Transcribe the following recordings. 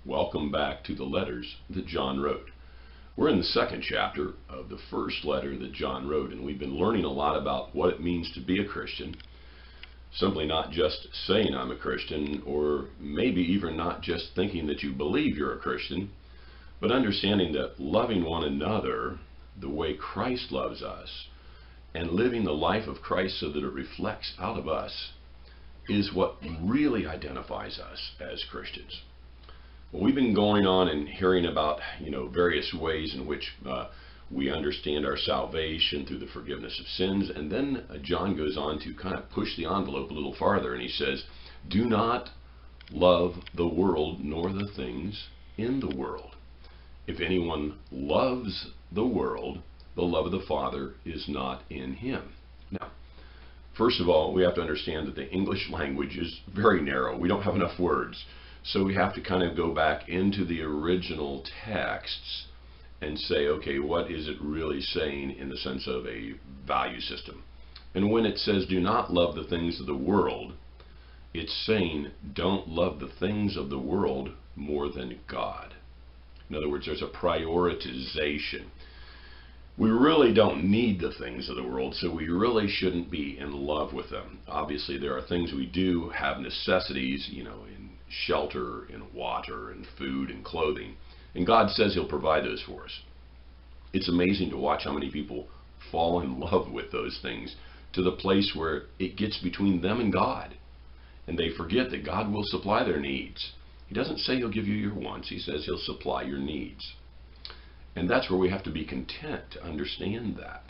Welcome back to the letters that John wrote. We're in the second chapter of the first letter that John wrote, and we've been learning a lot about what it means to be a Christian. Simply not just saying I'm a Christian, or maybe even not just thinking that you believe you're a Christian, but understanding that loving one another the way Christ loves us and living the life of Christ so that it reflects out of us is what really identifies us as Christians. Well, we've been going on and hearing about, various ways in which we understand our salvation through the forgiveness of sins, and then John goes on to kind of push the envelope a little farther, and he says, "Do not love the world nor the things in the world. If anyone loves the world, the love of the Father is not in him." Now, first of all, we have to understand that the English language is very narrow. We don't have enough words. So we have to kind of go back into the original texts and say, okay, what is it really saying in the sense of a value system? And when it says do not love the things of the world, it's saying don't love the things of the world more than God. In other words, there's a prioritization. We really don't need the things of the world, so we really shouldn't be in love with them. Obviously, there are things we do have necessities, in shelter and water and food and clothing. And God says He'll provide those for us. It's amazing to watch how many people fall in love with those things to the place where it gets between them and God. And they forget that God will supply their needs. He doesn't say He'll give you your wants. He says He'll supply your needs. And that's where we have to be content to understand that.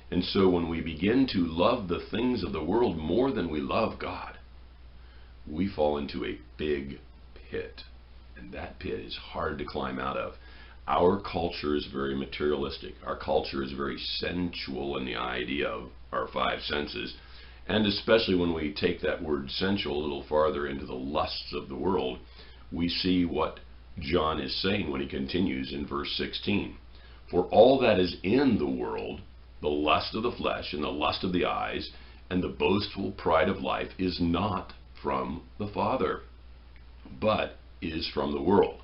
And so when we begin to love the things of the world more than we love God, we fall into a big pit. And that pit is hard to climb out of. Our culture is very materialistic. Our culture is very sensual in the idea of our five senses. And especially when we take that word sensual a little farther into the lusts of the world, we see what John is saying when he continues in verse 16. For all that is in the world, the lust of the flesh and the lust of the eyes and the boastful pride of life is not from the Father, but is from the world.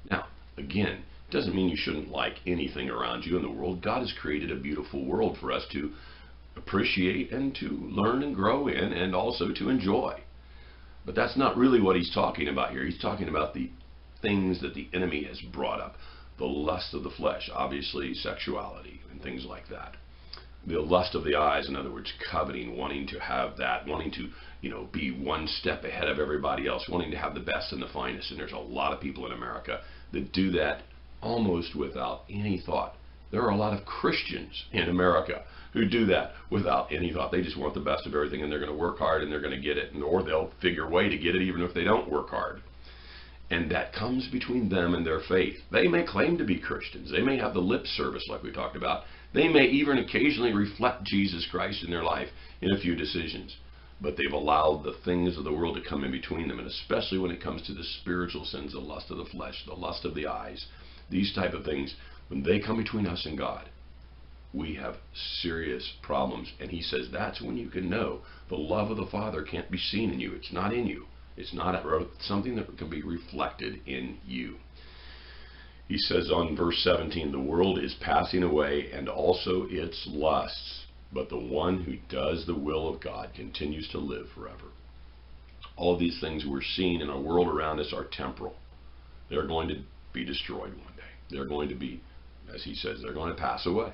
Now, again, it doesn't mean you shouldn't like anything around you in the world. God has created a beautiful world for us to appreciate and to learn and grow in and also to enjoy. But that's not really what he's talking about here. He's talking about the things that the enemy has brought up. The lust of the flesh, obviously sexuality and things like that. The lust of the eyes, in other words, coveting, wanting to have that, wanting to, be one step ahead of everybody else, wanting to have the best and the finest. And there's a lot of people in America that do that almost without any thought. There are a lot of Christians in America who do that without any thought. They just want the best of everything, and they're going to work hard and they're going to get it, or they'll figure a way to get it even if they don't work hard. And that comes between them and their faith. They may claim to be Christians. They may have the lip service like we talked about. They may even occasionally reflect Jesus Christ in their life in a few decisions. But they've allowed the things of the world to come in between them. And especially when it comes to the spiritual sins, the lust of the flesh, the lust of the eyes, these type of things, when they come between us and God, we have serious problems. And he says that's when you can know the love of the Father can't be seen in you. It's not in you. It's not something that can be reflected in you. He says on verse 17, the world is passing away and also its lusts, but the one who does the will of God continues to live forever. All of these things we're seeing in our world around us are temporal. They're going to be destroyed one day. They're going to be, as he says, they're going to pass away.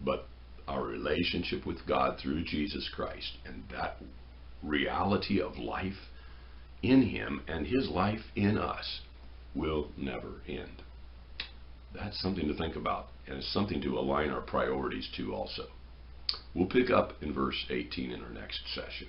But our relationship with God through Jesus Christ and that reality of life in Him and His life in us will never end. That's something to think about, and it's something to align our priorities to also. We'll pick up in verse 18 in our next session.